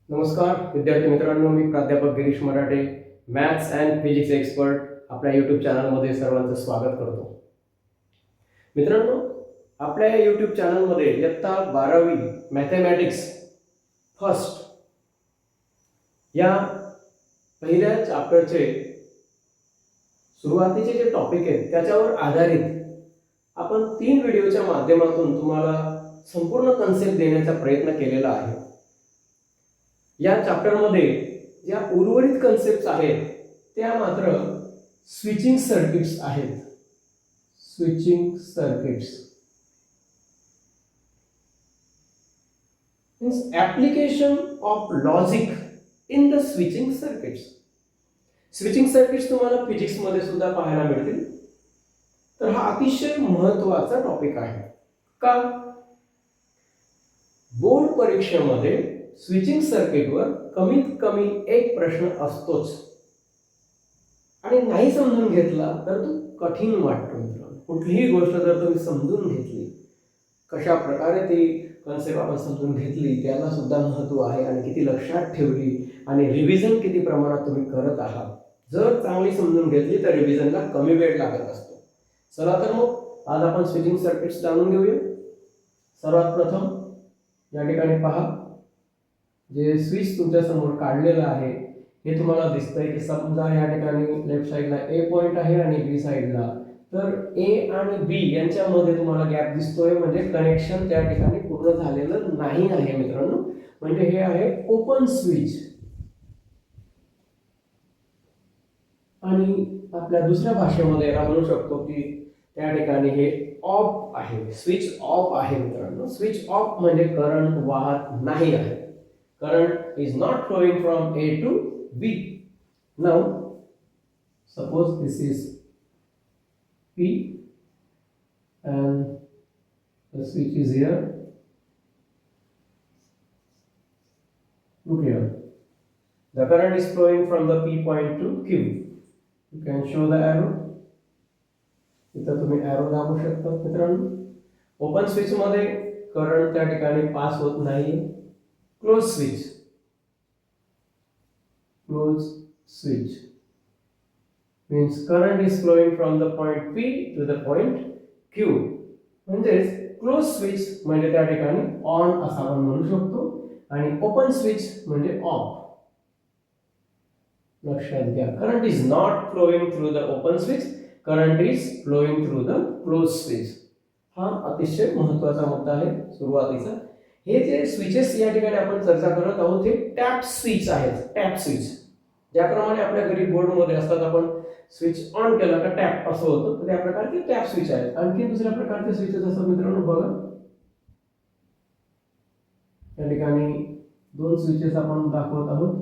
नमस्कार विद्यार्थी मित्रांनो, मी प्राध्यापक गिरीश मराठे, मॅथ्स अँड फिजिक्स एक्सपर्ट आपल्या यूट्यूब चॅनलमध्ये सर्वांचं स्वागत करतो. मित्रांनो, आपल्या या यूट्यूब चॅनलमध्ये इयत्ता 12वी मॅथमॅटिक्स फर्स्ट या पहिल्या चॅप्टरचे सुरुवातीचे जे टॉपिक आहेत त्याच्यावर आधारित आपण 3 व्हिडिओच्या माध्यमातून तुम्हाला संपूर्ण कन्सेप्ट देण्याचा प्रयत्न केलेला आहे. या चॅप्टरमध्ये ज्या उर्वरित कन्सेप्ट्स आहेत त्या मात्र स्विचिंग सर्किट्स आहेत. Switching circuits means application of logic in the switching circuits. Switching circuits तुम्हाला फिजिक्समध्ये सुद्धा पाहायला मिळतील. तर हा अतिशय महत्त्वाचा टॉपिक आहे. का? बोर्ड परीक्षेमध्ये स्विचिंग सर्किटवर कमीत कमी एक प्रश्न असतोच आणि नाही समजून घेतला तर तो कठीण वाटतो. मित्रांनो, कुठलीही गोष्ट जर तुम्ही समजून घेतली, कशा प्रकारे ती कन्सेप्ट आपण समजून घेतली त्याला सुद्धा महत्त्व आहे आणि किती लक्षात ठेवली आणि रिव्हिजन किती प्रमाणात तुम्ही करत आहात. जर चांगली समजून घेतली तर रिव्हिजनला कमी वेळ लागत असतो. चला तर मग आज आपण स्विचिंग सर्किट्स जाणून घेऊया. सर्वात प्रथम या ठिकाणी पहा, जे स्विच तुमच्या समोर काढलेलं आहे हे तुम्हाला दिसतंय की समजा या ठिकाणी लेफ्ट साइडला ए पॉइंट आहे आणि बी साइडला, तर ए आणि बी यांच्यामध्ये तुम्हाला गॅप दिसतोय, म्हणजे कनेक्शन त्या ठिकाणी पूर्ण झालेलं नाही आहे. मित्रांनो, म्हणजे हे आहे ओपन स्विच. आणि आपल्या दुसऱ्या भाषेमध्ये याला म्हणू शकतो की त्या ठिकाणी हे ऑफ आहे, स्विच ऑफ आहे. मित्रांनो, स्विच ऑफ म्हणजे करंट वाहत नाही आहे. Current is not flowing from A to B. Now, suppose this is P and the switch is here. Look here. The current is flowing from the P point to Q. You can show the arrow. इथं तुम्ही arrow दाबू शकता. मित्रांनो, open switch मध्ये current त्या ठिकाणी pass होत नाही. Close switch. Close switch means current is flowing from the point P to the point Q. म्हणजेच क्लोज स्विच म्हणजे त्या ठिकाणी ऑन असा आपण म्हणू शकतो आणि ओपन स्विच म्हणजे ऑफ. लक्षात घ्या, current is not flowing through the open switch, current is flowing through the close switch. हा अतिशय महत्त्वाचा मुद्दा आहे सुरुवातीचा. हे जे स्विचेस या ठिकाणी आपण चर्चा करत आहोत हे टॅप स्विच आहेत. टॅप स्विच ज्याप्रमाणे आपल्या घरी बोर्डमध्ये असतात, आपण स्विच ऑन केला का टॅप असं होतं, तर त्या प्रकारचे टॅप स्विच आहेत. आणखी दुसऱ्या प्रकारचे स्विचेस असतात. मित्रांनो बघा, या ठिकाणी 2 स्विचेस आपण दाखवत आहोत.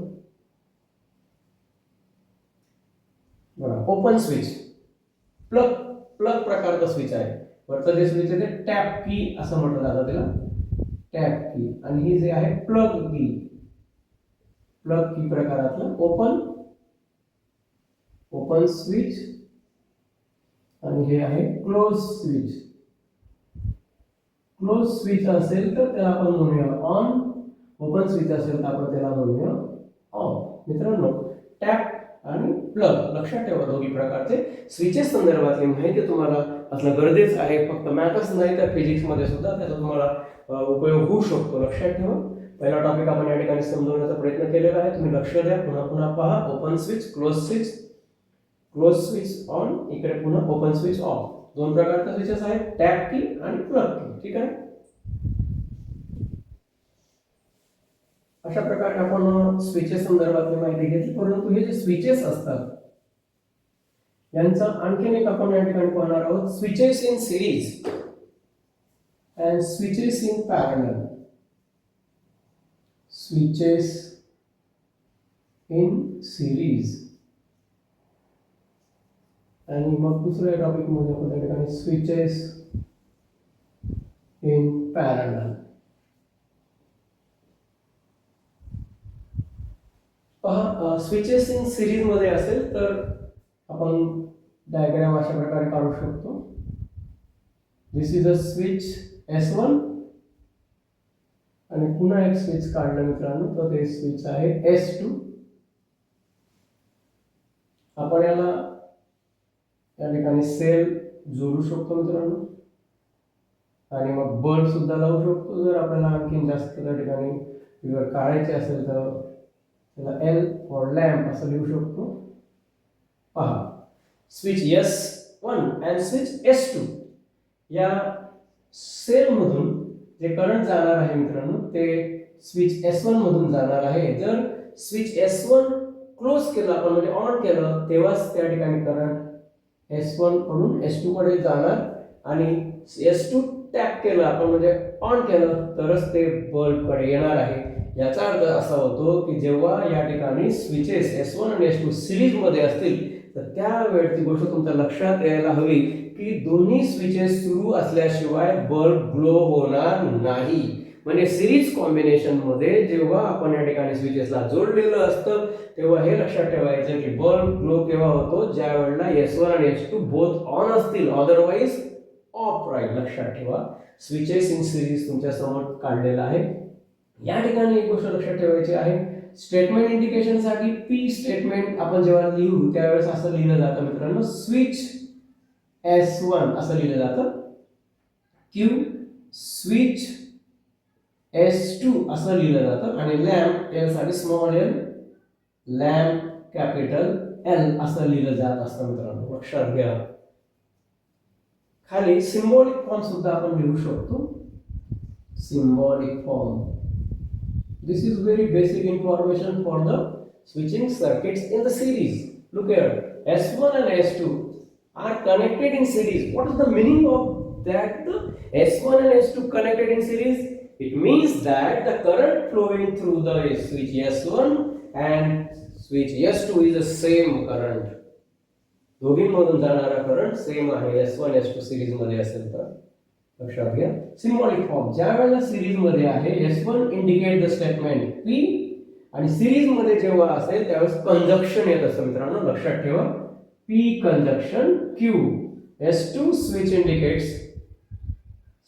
बघा, ओपन स्विच प्लग प्रकारचा स्विच आहे. वरचं जे स्विच आहे ते टॅप की असं म्हटलं जातं त्याला, टॅप की. आणि हे जे आहे प्लग की प्रकारातलं ओपन स्विच. आणि हे आहे क्लोज स्विच. क्लोज स्विच असेल तर त्याला आपण म्हणूया ऑन, ओपन स्विच असेल तर आपण त्याला म्हणूया ऑफ. मित्रांनो, टॅप आणि प्लग लक्षात ठेवा, दोन्ही प्रकारचे स्विचेस संदर्भातली माहिती तुम्हाला असणं गरजेचं आहे. फक्त मॅथच नाही तर फिजिक्स मध्ये सुद्धा त्याचा तुम्हाला उपयोग होऊ शकतो. लक्षात ठेवा. पहिला टॉपिक आपण या ठिकाणी समजवण्याचा प्रयत्न केलेला आहे. तुम्ही लक्ष द्या, पुन्हा पुन्हा पहा. Open switch, close switch on, इकडे पुन्हा ओपन स्विच ऑफ. 2 प्रकारचे स्विचेस आहेत, टॅप की आणि प्लग की. ठीक आहे. अशा प्रकारे आपण स्विचेस संदर्भातली माहिती घेतली. परंतु हे जे स्विचेस असतात यांचा आणखीन एक आपण या ठिकाणी पाहणार आहोत, switches in series and switches in parallel. Switches in series. आणि मग दुसऱ्या टॉपिक मध्ये आपण त्या ठिकाणी स्विचेस इन पॅरलल. पहा, स्विचेस इन सिरीज मध्ये असेल तर आपण डायग्राम अशा प्रकारे काढू शकतो. दिस इज अ स्विच S1 आणि पुन्हा एक स्विच काढलं मित्रांनो, तर ते स्विच आहे S2. आपण याला या ठिकाणी सेल जोडू शकतो मित्रांनो, आणि मग बल्ब सुद्धा लावू शकतो. जर आपल्याला आणखीन जास्त त्या ठिकाणी फिगर काढायची असेल तर त्याला L फॉर लॅम्प असं लिहू शकतो. पहा, स्विच S1 आणि स्विच S2 या सेल मधून जे करंट जाणार आहे मित्रांनो, ते स्विच S1 मधून जाणार आहे. जर स्विच S1 क्लोज केलं आपण, म्हणजे ऑन केलं, तेव्हाच त्या ठिकाणी करंट S1 कडून S2 कडे जाणार, आणि S2 टॅप केलं आपण, म्हणजे ऑन केलं, तरच ते बल्ब कडे येणार आहे. याचा अर्थ असा होतो की जेव्हा या ठिकाणी स्विचेस S1 आणि S2 सिरीज मध्ये असतील, तर त्यावेळची गोष्ट तुमच्या लक्षात यायला हवी की दोन्ही स्विचेस सुरू असल्याशिवाय बल्ब ग्लो होणार नाही. म्हणजे सिरीज कॉम्बिनेशन मध्ये जेव्हा आपण या ठिकाणी स्विचेसला जोडलेलं असतं, तेव्हा हे लक्षात ठेवायचं की बल्ब ग्लो केव्हा होतो, ज्या वेळेला S1 आणि S2 बोथ ऑन असतील, अदरवाइज ऑफ राहील. लक्षात ठेवा, स्विचेस इन सिरीज तुमच्या समोर काढलेला आहे. या ठिकाणी एक गोष्ट लक्षात ठेवायची आहे, स्टेटमेंट इंडिकेशन साठी P स्टेटमेंट आपण जेव्हा लिहू त्यावेळेस असं लिहिलं जातं मित्रांनो, स्विच S1 असं लिहिलं जातं, Q स्विच S2 असं लिहिलं जातं, आणि लॅम्प L साठी small l, lamp capital L असं लिहिलं जात असतं मित्रांनो. लक्षात घ्या. खाली सिंबॉलिक फॉर्म सुद्धा आपण लिहू शकतो. Symbolic form, this is very basic information for the switching circuits in the series. Look here, S1 and S2 are connected in series. What is the meaning of that? The S1 and S2 connected in series, it means that the current flowing through the switch S1 and switch S2 is the same current. दोघींमधून जाणारा current same आहे. S1 S2 series मध्ये असेल तर. लक्षात घ्या. Symbolic form, ज्या वेळेला series मध्ये आहे, S1 indicate the statement P, आणि सिरीज मध्ये जेव्हा असेल त्यावेळेस कंजक्शन येत असतं मित्रांनो. लक्षात ठेवा, P conjunction Q. S2 switch indicates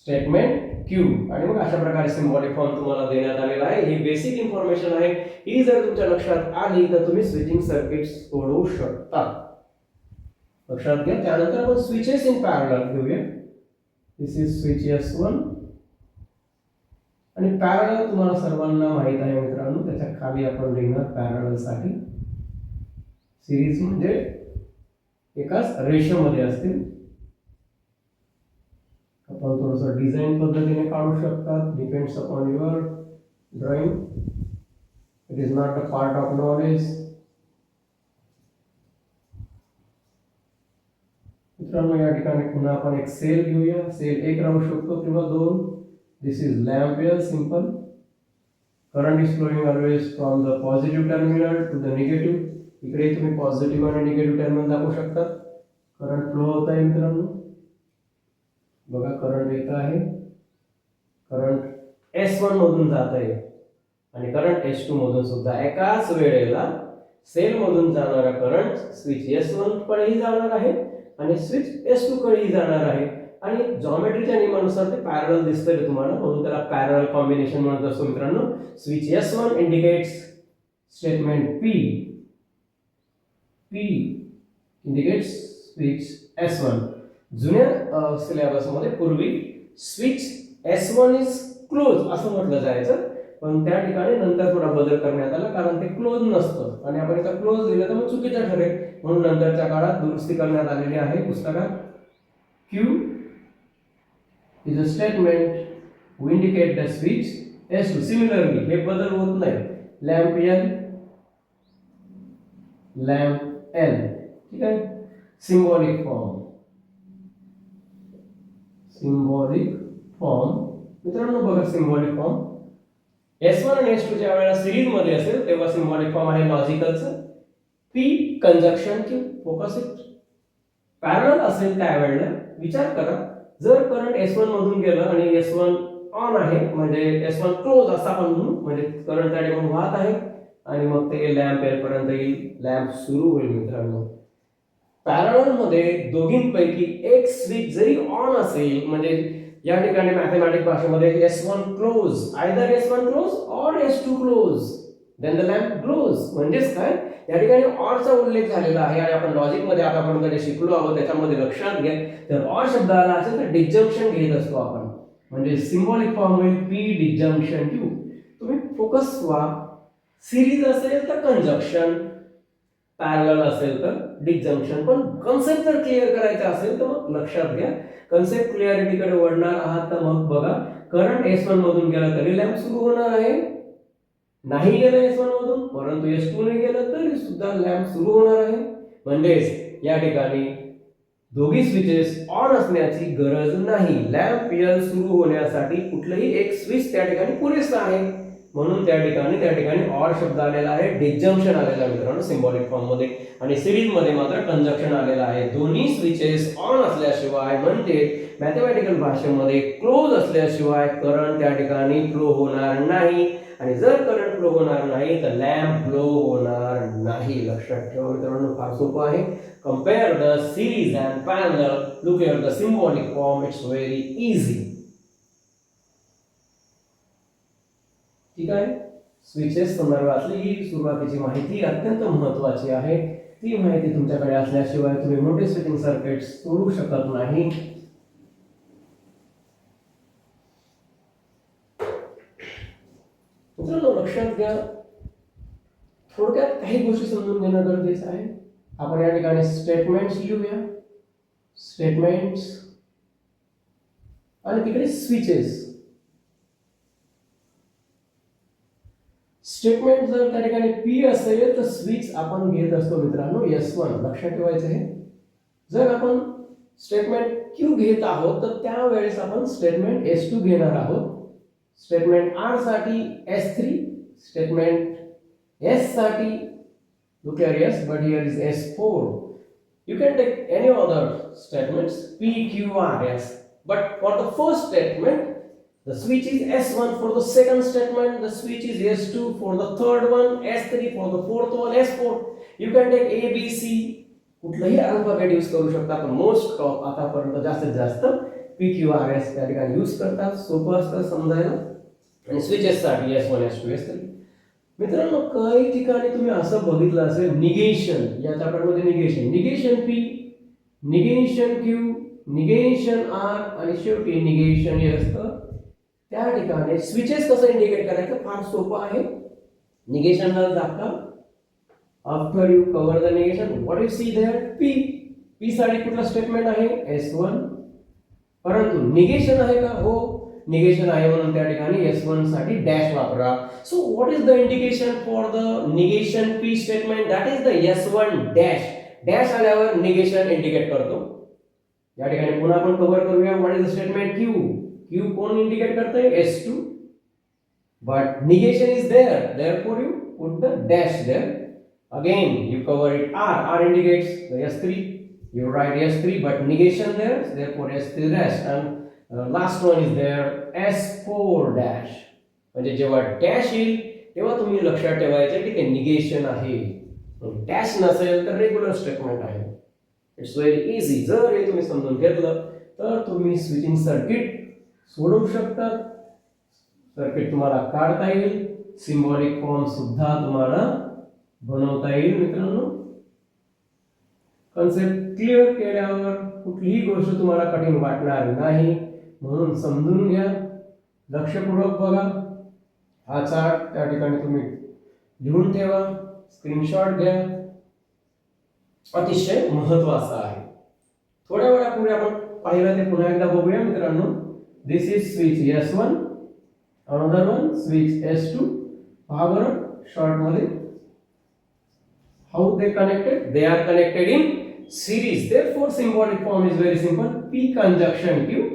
statement Q, आणि मग अशा प्रकारे सिंबॉलिक फॉर्म तुम्हाला देण्यात आलेला आहे. ही बेसिक इन्फॉर्मेशन आहे. ही जर तुमच्या लक्षात आली तर तुम्ही स्विचिंग सर्किट्स सोडवू शकता. लक्षात घ्या. त्यानंतर आपण स्विचेस इन पॅरलल घेऊया. दिस इज स्विच S1, आणि पॅरलल तुम्हाला सर्वांना माहित आहे मित्रांनो, त्याच्या खाली आपण लिहिणार पॅरलल साठी. सिरीज म्हणजे एकाच रेषेमध्ये असतील. आपण थोडंसं डिझाईन पद्धतीने काढू शकतात. Depends upon your drawing. It is not a part of knowledge. मित्रांनो, या ठिकाणी पुन्हा आपण एक सेल घेऊया. सेल 1 राहू शकतो किंवा 2. This is lamp L, simple. Current is flowing always from the positive terminal to the negative. इकडे तुम्ही पॉझिटिव्ह आणि निगेटिव्ह टर्मिनल दाखवू शकता. करंट फ्लो होत आहे मित्रांनो. बघा, करंट येत आहे. करंट S1 मधून जात आहे, आणि करंट S2 मधून सुद्धा. एकाच वेळेला सेल मधून जाणारा करंट स्विच S1 कडेही जाणार आहे आणि स्विच S2 कडेही जाणार आहे, आणि जॉमेट्रीच्या नियमानुसार ते पॅरलल दिसतंय तुम्हाला, म्हणून त्याला पॅरलल कॉम्बिनेशन म्हणत असतो मित्रांनो. Switch S1 indicates statement P. P indicates switch S1. जुन्या सिलेबस मध्ये पूर्वी स्विच S1 इज क्लोज असं म्हटलं जायचं, पण त्या ठिकाणी नंतर थोडा बदल करण्यात आला, कारण ते क्लोज नसतं, आणि आपण इथं क्लोज दिलं तर मग चुकीचं ठरेल, म्हणून नंतरच्या काळात दुरुस्ती करण्यात आलेली आहे पुस्तकात. Q is a statement who indicate the switch S2. Similarly, हे बदल होत नाही. Lamp L, lamp L. ठीक आहे. Symbolic form. सिंबॉलिक फॉर्म मित्रांनो, बघा सिंबॉलिक फॉर्म. S1 आणि S2 ज्या वेळेला सिरीज मध्ये असेल तेव्हा सिंबॉलिक फॉर्म आहे लॉजिकलचं. P conjunction Q, focus it. Parallel असेल त्यावेळेला विचार करा, जर करंट S1 मधून गेलं आणि S1 ऑन आहे, म्हणजे S1 क्लोज असा आपण म्हणू, म्हणजे करंट त्या ठिकाणी वाहत आहे, आणि मग ते लॅम्प L पर्यंत येईल. लॅम्प सुरू होईल मित्रांनो. पॅरलल मध्ये दोघींपैकी एक स्विच जरी ऑन असेल, म्हणजे या ठिकाणी मॅथमॅटिक्स भाषेमध्ये S1 close, either S1 close और S2 close, then the lamp glows. म्हणजेच काय, या ठिकाणी ऑर चा उल्लेख झालेला आहे आणि आपण लॉजिक मध्ये आतापर्यंत जे शिकलो आहोत त्याच्यामध्ये लक्षात घ्या, तर ऑर शब्द आला असेल तर डिस्जंक्शन घेत असतो आपण. म्हणजे सिंबॉलिक फॉर्म होईल P डिस्जंक्शन Q. तुम्ही फोकस व्हा. सिरीज असेल तर कंजक्शन, पॅरलल असेल तर डिस्जंक्शन. पण कन्सेप्ट जर क्लिअर करायचा असेल तर मग लक्षात घ्या, कन्सेप्ट क्लिअरिटीकडे वळणार आहात तर मग बघा, करंट S1 मधून गेला तरी लॅम्प सुरू होणार आहे, नाही गेला S1 मधून परंतु S2 ने गेलं तरी सुद्धा लॅम्प सुरू होणार आहे. म्हणजेच या ठिकाणी दोघी स्विचेस ऑन असण्याची गरज नाही. लॅम्प L सुरू होण्यासाठी कुठलंही एक स्विच त्या ठिकाणी पुरेसं आहे. म्हणून त्या ठिकाणी ऑर शब्द आलेला आहे, डिस्जंक्शन आलेला आहे मित्रांनो सिंबॉलिक फॉर्म मध्ये, आणि सिरीज मध्ये मात्र कंजक्शन आलेला आहे. दोन्ही स्विचेस ऑन असल्याशिवाय म्हणजे मॅथमॅटिकल भाषेमध्ये क्लोज असल्याशिवाय करंट त्या ठिकाणी फ्लो होणार नाही, आणि जर करंट फ्लो होणार नाही तर लॅम्प ग्लो होणार नाही. लक्षात ठेवा मित्रांनो, फार सोपं आहे. Compare the series and parallel, look at the symbolic form, it's very easy. ठीक आहे. स्विचेस संदर्भातली ही सुरुवातीची माहिती अत्यंत महत्त्वाची आहे. ती माहिती तुमच्याकडे असल्याशिवाय तुम्ही मोठे स्विचिंग सर्किट्स सोडवू शकत नाही. मित्रांनो लक्षात घ्या, थोडक्यात काही गोष्टी समजून घेणं गरजेचं आहे. आपण या ठिकाणी स्टेटमेंट्स लिहूया, स्टेटमेंट्स आणि तिकडे स्विचेस. स्टेटमेंट जर त्या ठिकाणी P असेल तर स्विच आपण घेत असतो मित्रांनो S1. लक्षात ठेवायचं आहे. जर आपण स्टेटमेंट Q घेत आहोत तर त्यावेळेस आपण स्टेटमेंट S2 घेणार आहोत. स्टेटमेंट R साठी S3, स्टेटमेंट S साठी look here S, but here is S4. You can take any other statements P, Q, R, S, but for the first statement the switch is S1, for the second statement the switch is S2, for the third one S3, for the fourth one S4. You can take A, B, C, कुठलाही alphabet use करू शकता, पण most of आतापर्यंत जास्तीत जास्त P, Q, R, S त्या ठिकाणी use करतात. सोपं असतं समजायला. आणि स्विचेस साठी S1, S2, S3. मित्रांनो काही ठिकाणी तुम्ही असं बघितलं असेल, निगेशन, या चॅप्टरमध्ये negation P, negation Q, negation R आणि शेवटी निगेशन S. त्या ठिकाणी स्विचेस कसं इंडिकेट करायचं फार सोपं आहे. निगेशनला दाखवा, after you cover the negation what you see there P साठी कुठला स्टेटमेंट आहे S1, परंतु निगेशन आहे का, हो निगेशन आहे म्हणून त्या ठिकाणी S1 साठी डॅश वापरा. So what is the indication for the negation P statement, that is the S1 dash. Dash आल्यावर निगेशन इंडिकेट करतो. या ठिकाणी पुन्हा आपण कव्हर करूया, what is the statement Q कोण इंडिकेट करते S2, but negation is there, therefore you put the dash there. Again you cover it R indicates the S3, you write S3 but negation there, therefore S3 dash. And last one is there S4 dash. म्हणजे जेव्हा dash येईल तेव्हा तुम्ही लक्षात ठेवायचे की ते negation आहे. डॅश नसेल तर रेग्युलर स्टेटमेंट आहे. It's very easy. जर हे तुम्ही समजून घेतलं तर तुम्ही स्विचिंग सर्किट सोडवू शकतात. सर्किट तुम्हाला काढता येईल, सिंबॉलिक फॉर्म सुद्धा तुम्हाला बनवता येईल. मित्रांनो कन्सेप्ट क्लिअर केल्यावर कुठलीही गोष्ट तुम्हाला कठीण वाटणार नाही, म्हणून समजून घ्या, लक्षपूर्वक बघा. हा चार्ट त्या ठिकाणी तुम्ही लिहून ठेवा, स्क्रीनशॉट घ्या, अतिशय महत्त्वाचा आहे. थोड्या वेळापूर्वी आपण पाहिलं ते पुन्हा एकदा बघूया मित्रांनो. This is switch S1, another one switch S2. पहा बरं शॉर्ट मध्ये how they connected, they are connected in series, therefore symbolic form is very simple, P conjunction Q.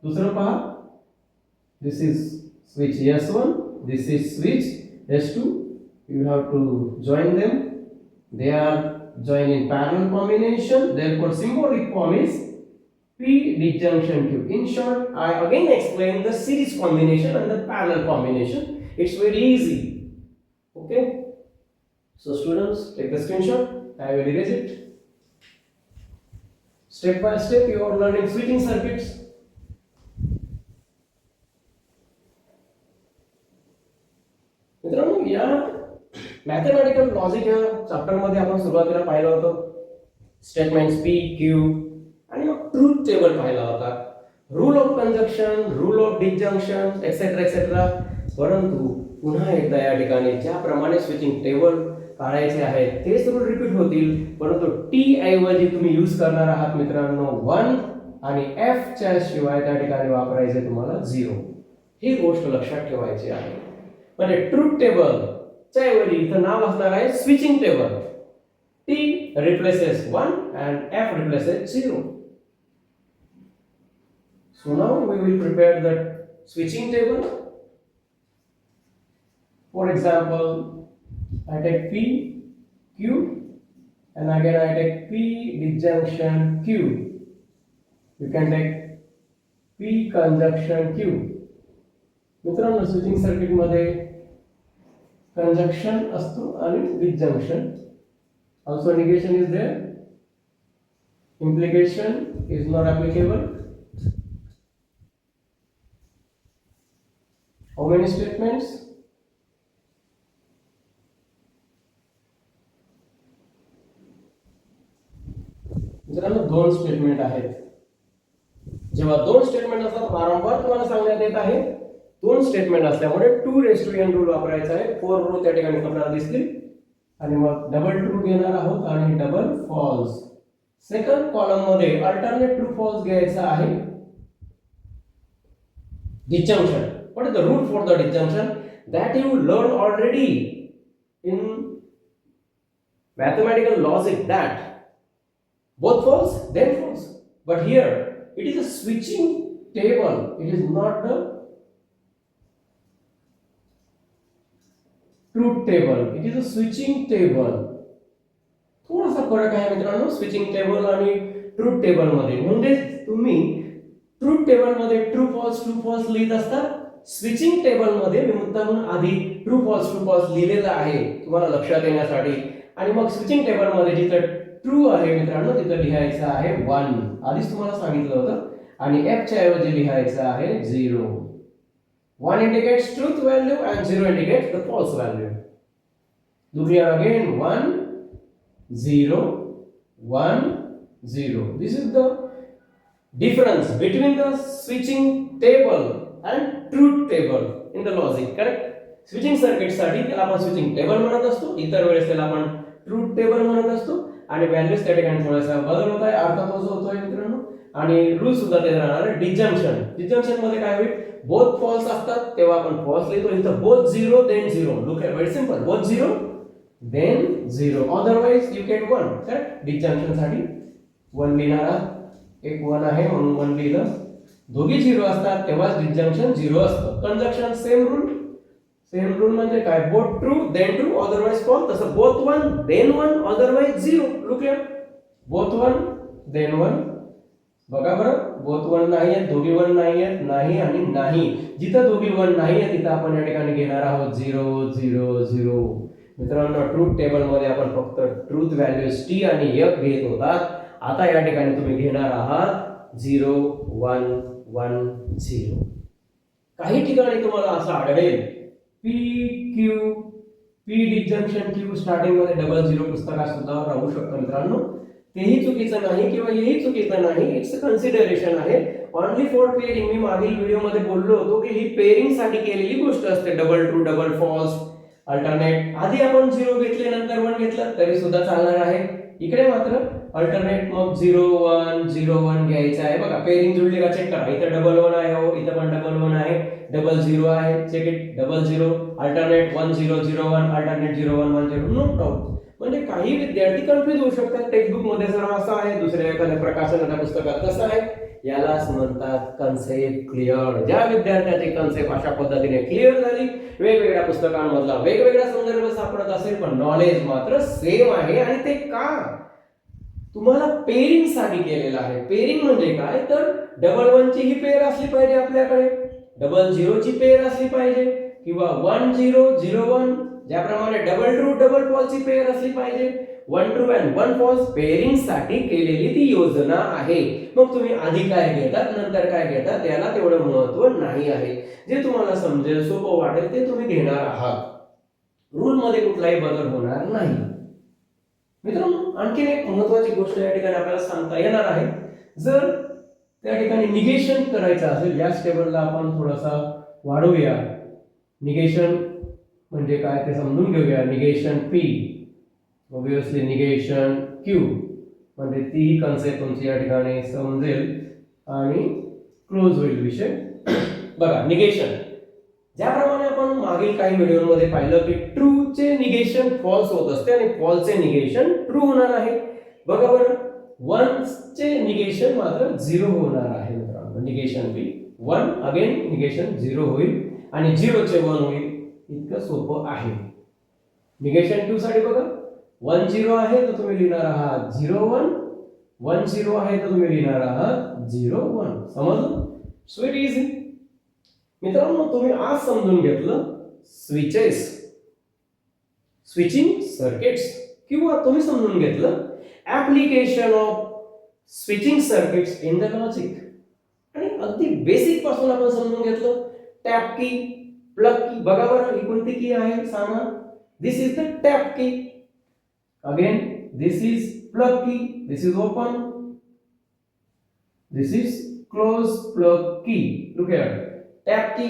दुसरं पहा, this is switch S1, this is switch S2. You have to join them, they are joined in parallel combination, therefore symbolic form is P disjunction Q. In short, I again explain the series combination and the parallel combination. It's very easy. Okay. So students, take the screenshot. I will erase it. Step by step, you are learning switching circuits. Mathematical logic या चॅप्टरमध्ये आपण सुरुवातीला पाहिलं होतं statements P Q आणि मग truth table पाहिला होता, rule of conjunction, rule of disjunction etcetera etcetera. परंतु पुन्हा एकदा या ठिकाणी ज्याप्रमाणे स्विचिंग टेबल काढायचे आहेत तेच रूल रिपीट होतील, परंतु टी ऐवजी तुम्ही यूज करणार आहात मित्रांनो 1 आणि एफ च्या शिवाय त्या ठिकाणी वापरायचे तुम्हाला 0. ही गोष्ट लक्षात ठेवायची आहे. म्हणजे ट्रूथ टेबल च्या ऐवजी इथं नाव असणार आहे switching table. T replaces 1 and F replaces 0. So now we will prepare the switching table. For example, I take P, Q, and again I take P disjunction Q. You can take P conjunction Q. मित्रांनो switching circuit मध्ये conjunction असतो आणि disjunction. Also negation is there, implication is not applicable. How many statements? मित्रांनो 2 statement आहेत. जेव्हा 2 statement असतात वारंवार तुम्हाला सांगण्यात येत आहे 2 स्टेटमेंट असल्यामुळे 2n रूल वापरायचा आहे. 4 रो त्या ठिकाणी आपल्याला दिसतील आणि मग डबल ट्रू घेणार आहोत आणि डबल फॉल्स. सेकंड कॉलम मध्ये अल्टरनेट ट्रू फॉल्स घ्यायचा आहे. Disjunction, what is the rule for the disjunction that you learned already in mathematical logic, that both false then false, but here it is a switching table, it is not the truth table, it is a switching table. थोडासा फरक आहे मित्रांनो switching table आणि truth table मध्ये. म्हणजे तुम्ही truth table मध्ये true false लिहित असता, स्विचिंग टेबल मध्ये मी मुद्दामून आधी ट्रू फॉल्स लिहिलेलं आहे तुम्हाला लक्षात येण्यासाठी, आणि मग स्विचिंग टेबल मध्ये जिथं ट्रू आहे मित्रांनो तिथं लिहायचं आहे 1, आधीच तुम्हाला सांगितलं होतं, आणि एफ च्या ऐवजी लिहायचं आहे 0. 1 indicates truth value and 0 indicates the false value. Look here again, 1 0 1 0. This is the difference between the switching table and truth table in the logic, correct? Switching circuit साठी त्याला आपण switching table म्हणत असतो, इतर वेळेस त्याला आपण truth table म्हणत असतो, आणि व्हॅल्यूज त्या ठिकाणी थोडासा बदल होत आहे, अर्थ तोच होतोय मित्रांनो. आणि रूल सुद्धा ते राहणार आहे. डिसजंक्शन मध्ये काय होईल, बोथ फॉल्स असतात तेव्हा आपण फॉल्स लिहितो. इथं both 0 then 0. Look at, very simple, both 0 then 0, otherwise you get 1. Correct. Disjunction साठी 1 लिहिणार, एक 1 आहे म्हणून 1 लिहिलं. दोघी 0 असतात तेव्हा डिसजंक्शन 0 असतं. कंजक्शन सेम रूल म्हणजे काय, both true then true otherwise false. तसं both 1 then 1 otherwise 0. Look at, both 1 then 1. बघा बरं, बोथ 1 नाही आहेत, दोघी 1 नाही आहेत, नाही आणि नाही. जिथं दोघी 1 नाही आहे तिथं आपण या ठिकाणी घेणार आहोत 0 0 0. मित्रांनो ट्रूथ टेबल मध्ये आपण फक्त ट्रूथ व्हॅल्यूज टी आणि f घेत होतात. आता या ठिकाणी तुम्ही घेणार आहात 0 1 1 0. काही ठिकाणी तुम्हाला असं आढळेल पी डिसजंक्शन क्यू स्टार्टिंग मध्ये डबल 0 पुस्तकात सुद्धा राहू शकतं मित्रांनो. तेही चुकीचं नाही किंवा हेही चुकीचं नाही, इट्स अ कन्सिडरेशन आहे. ओनली फॉर पेअरिंग, मी मागील व्हिडिओ मध्ये बोललो होतो की ही पेअरिंग साठी केलेली गोष्ट असते. Double true, double false, alternate. आधी आपण 0 घेतले नंतर 1 घेतलं तरी सुद्धा चालणार आहे. इकडे मात्र अल्टरनेट मग 0 1 0 1 घ्यायचं आहे. बघा पेअरिंग जुळली का चेक करा. इथं डबल 1 आहे, हो इथं पण डबल 1 आहे, डबल 0 आहे, check it, double 0, alternate 1 0 0 1, alternate 0 1 1 0. No doubt. म्हणजे काही विद्यार्थी कन्फ्युज होऊ शकतात. टेक्स्टबुक मध्ये सर्व असं आहे, दुसऱ्या एखाद्या प्रकाशनाच्या पुस्तकात कसं आहे. यालाच म्हणतात कन्सेप्ट क्लिअर. ज्या विद्यार्थ्याची कन्सेप्ट अशा पद्धतीने क्लिअर झाली, वेगवेगळ्या पुस्तकांमधला वेगवेगळा संदर्भ सापडत असेल पण नॉलेज मात्र सेम आहे. आणि ते का, तुम्हाला पेअरिंग साठी केलेलं आहे. पेअरिंग म्हणजे काय, तर डबल 1 ची ही पेअर असली पाहिजे आपल्याकडे, डबल 0 ची पेअर असली पाहिजे, किंवा 1 0 0 1, ज्याप्रमाणे डबल ट्रू डबल फॉल्स ची पेअर असली पाहिजे. 1 ट्रू अँड 1 फॉल्स पेअरिंग साठी केलेली ती योजना आहे. मग तुम्ही आधी काय घेतात नंतर काय घेतात याला तेवढं महत्त्व नाही आहे. जे तुम्हाला समजेल, सोपं वाटेल ते तुम्ही घेणार आहात. रूल मध्ये कुठलाही बदल होणार नाही. मित्रांनो, आणखीन एक महत्वाची गोष्ट या ठिकाणी आपल्याला सांगता येणार आहे. जर त्या ठिकाणी निगेशन करायचं असेल, या टेबलला आपण थोडासा वाढवूया. निगेशन म्हणजे काय ते समजून घेऊया. Negation P, obviously negation Q, म्हणजे तीही कन्सेप्ट तुमची या ठिकाणी समजेल आणि क्लोज होईल विषय. बघा, निगेशन ज्याप्रमाणे आपण मागील काही व्हिडिओमध्ये पाहिलं की ट्रू चे निगेशन फॉल्स होत असते आणि फॉल्स चे निगेशन ट्रू होणार आहे. बघा बरं, वन चे निगेशन मात्र 0 होणार आहे. मित्रांनो, निगेशन बी 1 अगेन निगेशन 0 होईल आणि 0 चे 1 होईल. इतकं सोपं आहे. निगेशन क्यू साठी बघा, 1 0 आहे तर तुम्ही लिहिणार आहात 0 1, 1 0 आहे तर तुम्ही लिहिणार आहात 0 1. समजलं? Sweet easy. मित्रांनो, तुम्ही आज समजून घेतलं स्विचेस, स्विचिंग सर्किट्स, किंवा तुम्ही समजून घेतलं application of switching circuits in the logic. आणि अगदी बेसिक पासून आपण समजून घेतलं टॅप की, प्लग की. बघा बरं, ही कोणती की आहे सांगा. This is the tap key. Again this is plug key, this is open, this is close plug key. Look here, tap key,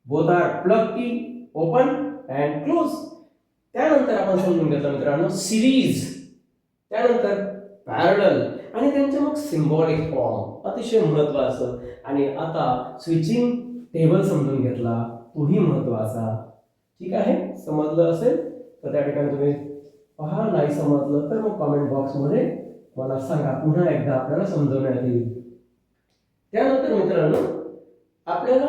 both are plug key, open and close. त्यानंतर आपण समजून घेतलं मित्रांनो सिरीज, त्यानंतर parallel आणि त्यांचे मग symbolic form, अतिशय महत्त्वाचं. आणि आता स्विचिंग टेबल समजून घेतला, तोही महत्त्वाचा. ठीक आहे, समजलं असेल तर त्या ठिकाणी तुम्ही पहा, नाही समजलं तर मग कमेंट बॉक्समध्ये मला सांगा, पुन्हा एकदा आपल्याला समजवण्यात येईल. त्यानंतर मित्रांनो, आपल्याला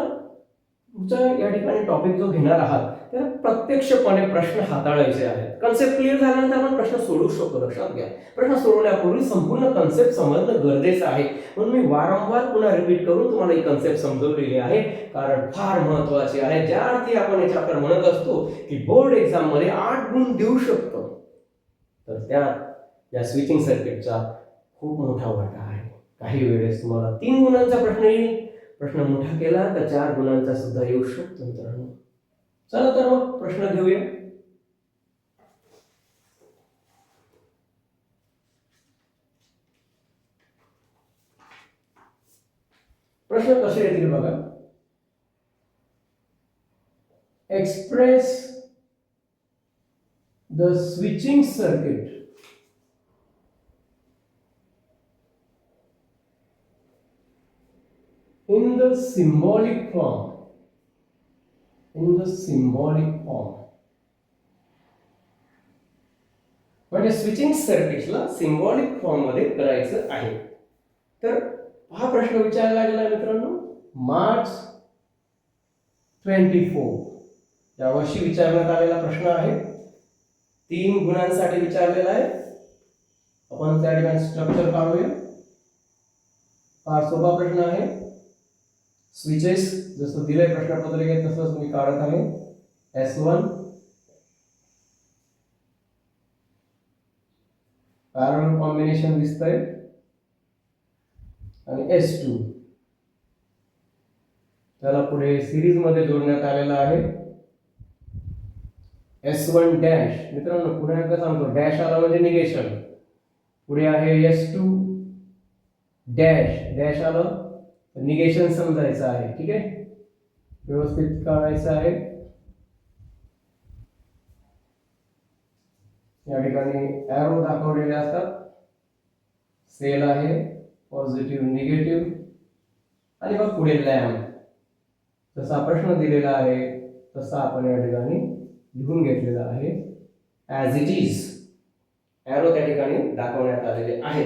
तुमचा या ठिकाणी टॉपिक जो घेणार आहात त्याला प्रत्यक्षपणे प्रश्न हाताळायचे आहेत. कन्सेप्ट क्लिअर झाल्यानंतर आपण प्रश्न सोडवू शकतो. लक्षात घ्या, प्रश्न सोडवण्यापूर्वी संपूर्ण कन्सेप्ट समजणं गरजेचं आहे. म्हणून मी वारंवार पुन्हा रिपीट करून तुम्हाला ही कन्सेप्ट समजवलेली आहे, कारण फार महत्वाची आहे. ज्या अर्थी आपण याच्याकडे म्हणत असतो की बोर्ड एक्झाम मध्ये 8 गुण देऊ शकतो, तर त्यात या स्विचिंग सर्किटचा खूप मोठा वाटा आहे. काही वेळेस तुम्हाला 3 गुणांचा प्रश्न येईल, प्रश्न मोठा केला तर 4 गुणांचा सुद्धा येऊ शकतो. मित्रांनो, चला तर मग प्रश्न घेऊया. प्रश्न कसे येतील बघा. Express the switching circuit in the symbolic form. म्हणजे स्विचिंग सर्किट्सला सिम्बॉलिक फॉर्म मध्ये करायचं आहे. तर हा प्रश्न विचारला गेला मित्रांनो मार्च 24 या वर्षी विचारण्यात आलेला प्रश्न आहे. 3 गुणांसाठी विचारलेला आहे. आपण त्या ठिकाणी स्ट्रक्चर काढूया. फार सोपा प्रश्न आहे. स्विचेस जसं दिलंय प्रश्नपत्रिकेत तसंच मी काढत आहे. S1 पॅरलल कॉम्बिनेशन दिसतंय आणि S2 त्याला पुढे सिरीज मध्ये जोडण्यात आलेला आहे. S1 dash. मित्रांनो, पुन्हा एकदा सांगतो, डॅश आला म्हणजे निगेशन. पुढे आहे S2 डॅश, डॅश आलं निगेशन समजायचं आहे. ठीक आहे, व्यवस्थित काढायचं आहे. या ठिकाणी एरो दाखवलेले असतात. सेल आहे, पॉझिटिव्ह निगेटिव्ह, आणि मग पुढे लॅम्प. जसा प्रश्न दिलेला आहे तसा आपण या ठिकाणी लिहून घेतलेला आहे ॲज इट इज. एरो त्या ठिकाणी दाखवण्यात आलेले आहे.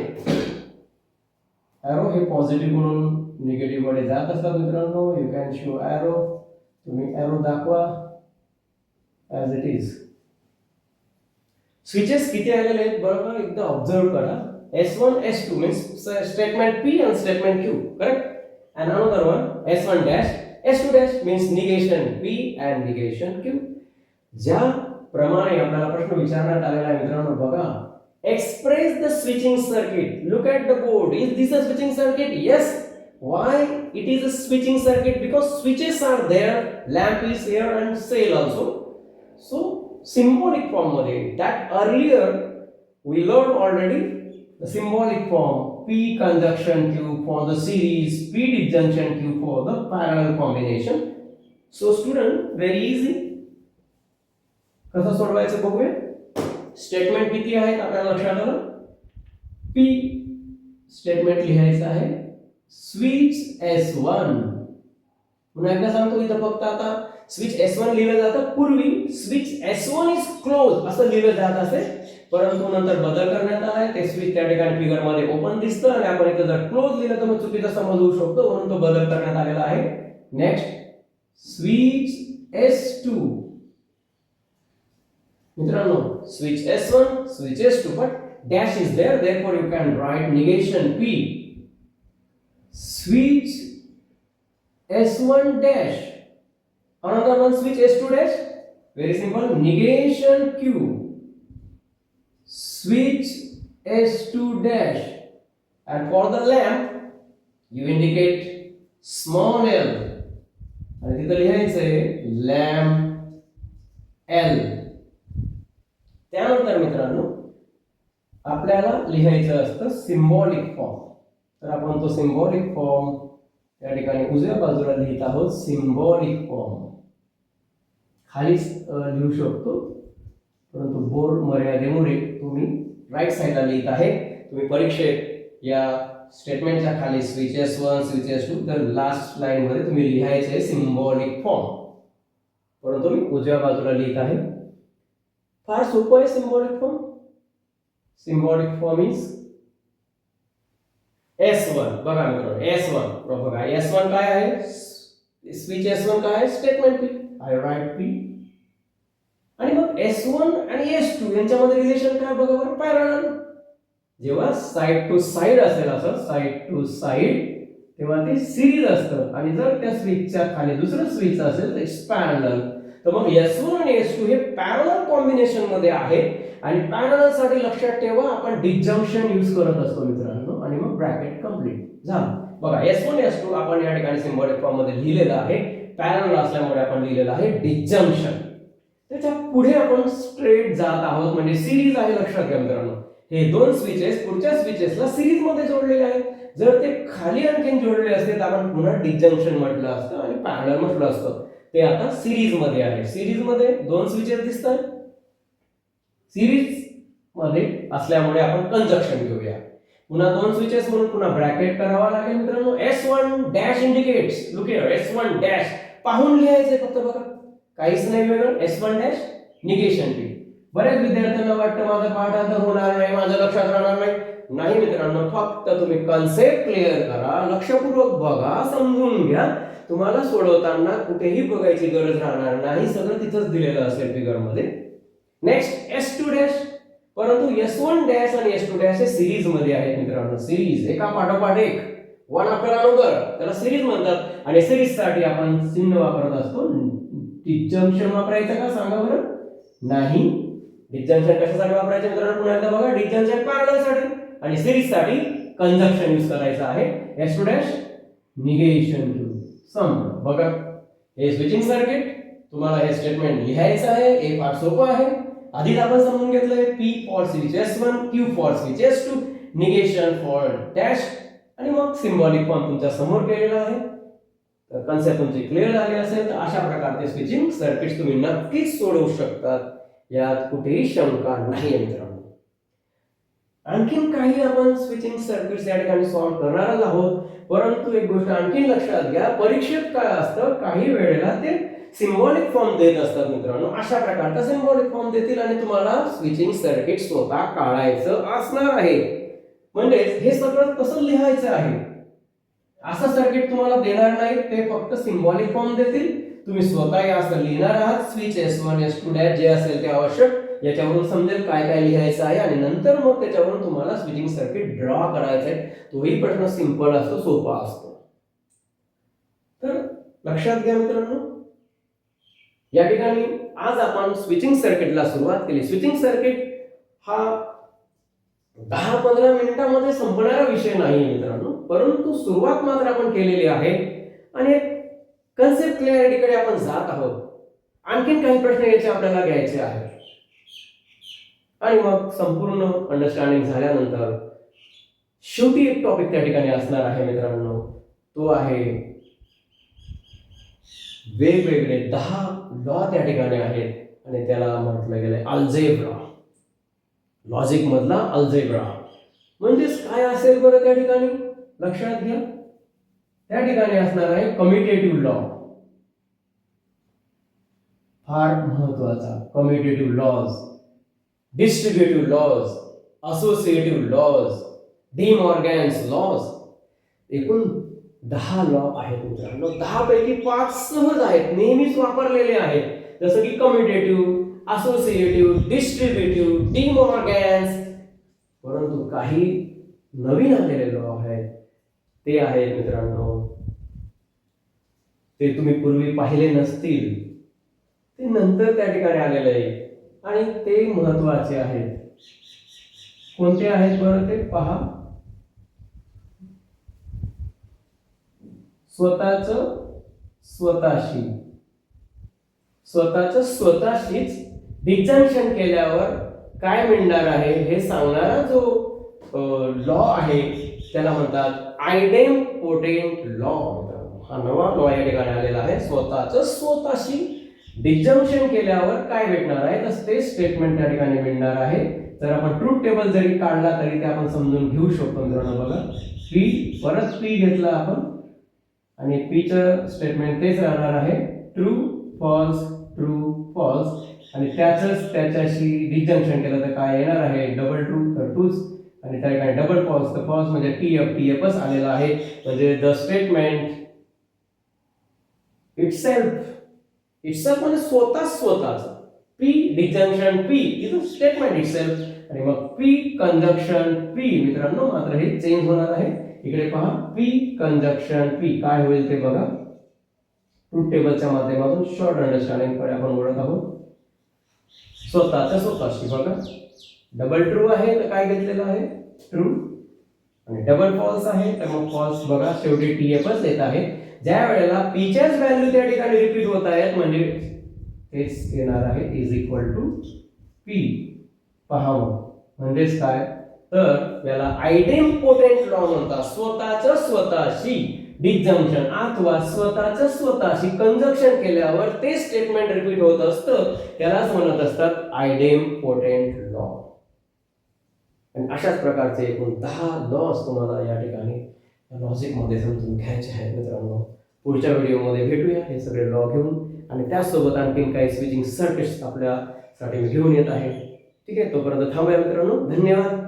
एरो हे पॉझिटिव्ह म्हणून निगेटिव्ह मध्ये जात असतात. मित्रांनो, यू कॅन शो एरो. तुम्ही एरो दाखवा ॲज इट इज. स्विचेस किती आलेले आहेत बघा, एकदा ऑब्झर्व करा. S1 S2 means statement P and statement Q, correct? And another one S1 dash S2 dash means negation P and negation Q. ज्या प्रमाणे आपल्याला प्रश्न विचारण्यात आलेला आहे मित्रांनो, बघा, express the switching circuit. Look at the board. Is this a switching circuit? Yes. Why it is a switching circuit? Because switches are there, lamp is here and cell also. So symbolic form मध्ये that earlier we learn already the symbolic form P conjunction Q for the series, P disjunction Q for the parallel combination. So student, very easy. कसं सोडवायचं बघूया. Statement किती आहेत आपल्याला लक्षात आलं. P statement लिहायचं आहे स्विच S1. पुन्हा एकदा सांगतो, इथं फक्त आता स्विच S1 लिहिलं जातं. पूर्वी स्विच S1 इज क्लोज असं लिहिलं जात असे, परंतु नंतर बदल करण्यात आलाय. ते स्विच त्या ठिकाणी फिगर मध्ये ओपन दिसतं आणि आपण इथं जर क्लोज लिहिलं तर मग चुकीचा समज होऊ शकतो, म्हणून तो बदल करण्यात आलेला आहे. Next switch S2. मित्रांनो switch S1 switch S2 but dash is there, therefore you can write negation P. Switch S1 dash. Another one switch S2 dash. Very simple, negation Q. Switch S2 dash. And for the lamp you indicate small l. आणि तिथं लिहायचं आहे lamp L. त्यानंतर मित्रांनो आपल्याला लिहायचं असतं symbolic form. तर आपण तो सिम्बॉलिक फॉर्म त्या ठिकाणी उजव्या बाजूला लिहित आहोत. सिम्बॉलिक फॉर्म खालीच लिहू शकतो, परंतु बोर्ड मर्यादेमुळे तुम्ही राईट साईडला लिहित आहे. तुम्ही परीक्षेत या स्टेटमेंटच्या खाली स्विच S1 स्विच S2 तर लास्ट लाईन मध्ये तुम्ही लिहायचे आहे सिम्बॉलिक फॉर्म, परंतु मी उजव्या बाजूला लिहित आहे. फार सोपं आहे symbolic form. Symbolic form is S1. बघा मित्रांनो S1 बघा S1 काय आहे, स्विच S1 काय आहे, statement P. I write P. आणि मग S1 आणि S2 यांच्यामध्ये रिलेशन काय बघा बरं, पॅरलल. जेव्हा साइड टू साइड असेल, असं साइड टू साइड, तेव्हा ते सिरीज असतं. आणि जर त्या स्विचच्या खाली दुसरं स्विच असेल तर इट्स पॅरलल. तर मग S1 आणि S2 हे पॅरलल कॉम्बिनेशन मध्ये आहे. आणि पॅरलल साठी लक्षात ठेवा आपण डिस्जंक्शन यूज करत असतो मित्रांनो. आणि मग ब्रॅकेट कंप्लीट झालं. बघा S1 S2 आपण या ठिकाणी सिम्बॉलिक फॉर्म मध्ये लिहिलेलं आहे. पॅरलल असल्यामुळे आपण लिहिलेलं आहे डिस्जंक्शन. त्याच्या पुढे आपण स्ट्रेट जात आहोत, म्हणजे सिरीज आहे. लक्षात घ्या मित्रांनो, हे दोन स्विचेस पुढच्या स्विचेसला सिरीज मध्ये जोडलेले आहेत. जर ते खाली आणखीन जोडलेले असते तर आपण पुन्हा डिस्जंक्शन म्हटलं असतं आणि पॅरलल म्हटलं असतं. ते आता सिरीज मध्ये आहे. सिरीज मध्ये दोन स्विचेस दिसतात. सिरीज मध्ये असल्यामुळे आपण कंजक्शन घेऊया. पुन्हा दोन स्विचेस म्हणून पुन्हा ब्रॅकेट करावा लागेल मित्रांनो. S1 dash indicates, look here, S1 dash पाहून लिहायचे फक्त बघा, काहीच नाही वेगळं. S1 dash negation P. बऱ्याच विद्यार्थ्यांना वाटतं माझा पाठांतर होणार नाही, माझं लक्षात राहणार नाही. नाही मित्रांनो, फक्त तुम्ही कन्सेप्ट क्लिअर करा, लक्षपूर्वक बघा, समजून घ्या. तुम्हाला सोडवताना कुठेही बघायची गरज राहणार नाही, सगळं तिथंच दिलेलं असेल फिगर मध्ये. नेक्स्ट S2 डॅश, परंतु S1 डॅश आणि S2 डॅश हे सिरीज मध्ये आहेत मित्रांनो. सिरीज एका पाठोपाठ एक, वन आफ्टर अनदर, त्याला सिरीज म्हणतात. आणि सिरीज साठी आपण चिन्ह वापरत असतो. डिस्जंक्शन वापरायचं का सांगा बरं? नाही. डिस्जंक्शन कशासाठी वापरायचं मित्रांनो? पुन्हा एकदा बघा, डिस्जंक्शन पॅरलल साठी आणि सिरीज साठी कंजक्शन यूज करायचं आहे. S2 dash negation Q. समजा बघा, हे स्विचिंग सर्किट, तुम्हाला हे स्टेटमेंट लिहायचं आहे. हे फार सोपं आहे. आधीच आपण समजून घेतलंय P for switch S1, Q for switch S2, negation for dash, आणि मग सिम्बॉलिक फॉर्म तुमच्या समोर केलेला आहे. तर कन्सेप्ट तुमची क्लिअर झाली असेल तर अशा प्रकारचे स्विचिंग सर्किट्स तुम्ही नक्कीच सोडवू शकतात. यात कुठेही शंका नाही मित्रांनो. आणखीन काही आपण स्विचिंग सर्किट्स या ठिकाणी सॉल्व्ह करणारच आहोत. परंतु एक गोष्ट आणखीन लक्षात घ्या, परीक्षेत काय असतं, काही वेळेला ते सिम्बॉलिक फॉर्म देत असतात मित्रांनो. अशा प्रकारचा सिम्बॉलिक फॉर्म देतील आणि तुम्हाला स्विचिंग सर्किट स्वतः काढायचं असणार आहे. म्हणजे हे सगळं कसं लिहायचं आहे असं सर्किट तुम्हाला देणार नाही. ते फक्त सिम्बॉलिक फॉर्म देतील, तुम्ही स्वतः असं लिहिणार आहात. स्विच S1 S2 डॅश जे असेल ते आवश्यक, याच्यावरून समजेल काय काय लिहायचं आहे. आणि नंतर मग त्याच्यावरून तुम्हाला स्विचिंग सर्किट ड्रॉ करायचं आहे. तोही प्रश्न सिंपल असतो, सोपा असतो. तर लक्षात घ्या मित्रांनो, या ठिकाणी आज आपण स्विचिंग सर्किटला सुरुवात केली. स्विचिंग सर्किट हा 10-15 मिनिटांमध्ये संपणारा विषय नाही मित्रांनो, परंतु सुरुवात मात्र आपण केलेली आहे आणि कन्सेप्ट क्लॅरिटीकडे आपण जात आहोत. आणखीन काही प्रश्न याचे आपल्याला घ्यायचे आहेत. आणि मग संपूर्ण अंडरस्टँडिंग झाल्यानंतर शेवटी एक टॉपिक त्या ठिकाणी असणार आहे मित्रांनो, तो आहे वेगवेगळे 10 लॉ त्या ठिकाणी आहेत आणि त्याला म्हटलं गेलंय अल्जेब्रा, लॉजिक मधला अल्जेब्रा. म्हणजेच काय असेल बरं त्या ठिकाणी, लक्षात घ्या. त्या ठिकाणी असणार आहे कम्युटेटिव्ह लॉ, फार महत्वाचा. Commutative laws, distributive laws, associative laws, De Morgan's laws. एकूण 10 लॉ आहेत मित्रांनो. 10 पैकी 5 सहज आहेत, नेहमीच वापरलेले आहेत, जसं की commutative, associative, distributive, D Morgan's. परंतु काही नवीन आलेले लॉ आहेत, ते आहेत मित्रांनो, ते तुम्ही पूर्वी पाहिले नसतील, ते नंतर त्या ठिकाणी आलेले आहे आणि ते महत्वाचे आहेत. कोणते आहेत बरं ते पहा. स्वतःच स्वतःशीच डिस्जंक्शन केल्यावर काय मिळणार आहे हे सांगणारा जो लॉ आहे त्याला म्हणतात आयडेम्पोटेंट लॉ. हा नवा लॉ या ठिकाणी आलेला आहे. स्वतःशी डिस्जंक्शन केल्यावर काय भेटणार आहे तर ते स्टेटमेंट त्या ठिकाणी मिळणार आहे. जर आपण ट्रूथ टेबल जरी काढला तरी ते आपण समजून घेऊ शकतो मित्रांनो. बघा, पी घेतला आपण आणि पीचं स्टेटमेंट तेच राहणार आहे, ट्रू फॉल्स आणि त्याच्याशी डिस्जंक्शन केलं तर काय येणार आहे, डबल ट्रू तर ट्रूच आणि त्या ठिकाणी डबल फॉल्स तर फॉल्स म्हणजे टीएफच आलेला आहे. म्हणजे द स्टेटमेंट इटसेल्फ म्हणजे स्वतःच. P disjunction P is statement itself आणि मग पी कंजक्शन पी मित्रांनो मात्र हे चेंज होणार आहे. इकडे पहा, पी कंजक्शन पी काय होईल ते बघा. ट्रूथ टेबलच्या माध्यमातून शॉर्ट अंडरस्टँडिंग कडे आपण वळत आहोत. स्वतःशी बघा, डबल ट्रू आहे तर काय घेतलेलं आहे, ट्रू आणि डबल फॉल्स आहे तर मग फॉल्स. बघा शेवटी टीएफच येत आहे. ज्या वेळेला पीच्याच व्हॅल्यू त्या ठिकाणी रिपीट होत आहेत म्हणजे तेच येणार आहे इज इक्वल टू पी. पहावं म्हणजेच काय तर याला आयडेम्पोटेंट लॉ म्हणतात. स्वतःशी डिस्जंक्शन अथवा स्वतःशी कंजक्शन केल्यावर ते स्टेटमेंट रिपीट होत असतं, त्यालाच म्हणत असतात आयडेम्पोटेंट लॉ. आणि अशाच प्रकारचे एकूण 10 लॉज तुम्हाला या ठिकाणी लॉजिक मध्ये समजून घ्यायचे आहेत मित्रांनो. पुढच्या व्हिडिओमध्ये भेटूया हे सगळे लॉ घेऊन आणि त्याचसोबत आणखीन काही स्विचिंग सर्किट्स आपल्यासाठी मी घेऊन येत आहे. ठीक आहे, तोपर्यंत थांबूया मित्रांनो. धन्यवाद.